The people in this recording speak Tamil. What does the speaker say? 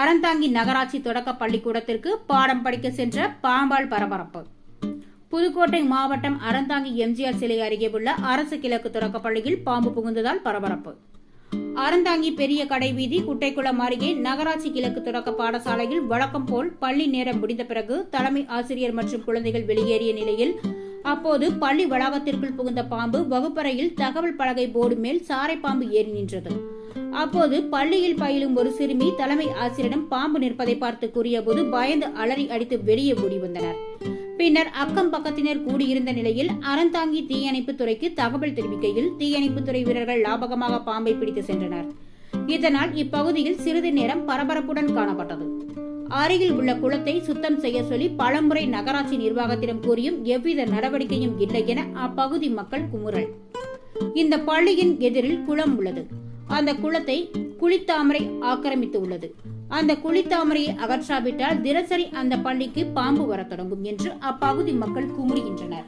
அறந்தாங்கி நகராட்சி தொடக்க பள்ளிக்கூடத்திற்கு பாடம் படிக்க சென்ற பாம்பால் பரபரப்பு. புதுக்கோட்டை மாவட்டம் அறந்தாங்கி எம்ஜிஆர் சிலை அருகே உள்ள அரசு கிழக்கு தொடக்க பள்ளியில் பாம்பு புகுந்ததால் பரபரப்பு. அறந்தாங்கி பெரிய கடைவீதி குட்டைக்குளம் அருகே நகராட்சி கிழக்கு தொடக்க பாடசாலையில் வழக்கம் போல் பள்ளி நேரம் முடிந்த பிறகு தலைமை ஆசிரியர் மற்றும் குழந்தைகள் வெளியேறிய நிலையில் அப்போது பள்ளி வளாகத்திற்குள் புகுந்த பாம்பு வகுப்பறையில் தகவல் பலகை போர்டு மேல் சாரை பாம்பு ஏறி நின்றது. அப்போது பள்ளியில் பயிலும் ஒரு சிறுமி தலைமை ஆசிரியரிடம் பாம்பு நிற்பதை பார்த்து கூறியபோது பயந்து அலறி அடித்து வெளியே ஓடி வந்தனர். பின்னர் அக்கம் பக்கத்தினர் கூடியிருந்த நிலையில் அறந்தாங்கி தீயணைப்பு துறைக்கு தகவல் தெரிவிக்கையில் தீயணைப்புத்துறை வீரர்கள் லாபகமாக பாம்பை பிடித்து சென்றனர். இதனால் இப்பகுதியில் சிறிது நேரம் பரபரப்புடன் காணப்பட்டது. அருகில் உள்ள குளத்தை சுத்தம் செய்ய சொல்லி பலமுறை நகராட்சி நிர்வாகத்திடம் கூறியும் எவ்வித நடவடிக்கையும் இல்லை என அப்பகுதி மக்கள் குமுறல். இந்த பள்ளியின் எதிரில் குளம் உள்ளது. அந்த குளத்தை குளித்தாமரை ஆக்கிரமித்து உள்ளது. அந்த குளித்தாமரையை அகற்றாவிட்டால் தினசரி அந்த பள்ளிக்கு பாம்பு வரத் தொடங்கும் என்று அப்பகுதி மக்கள் குமுறுகின்றனர்.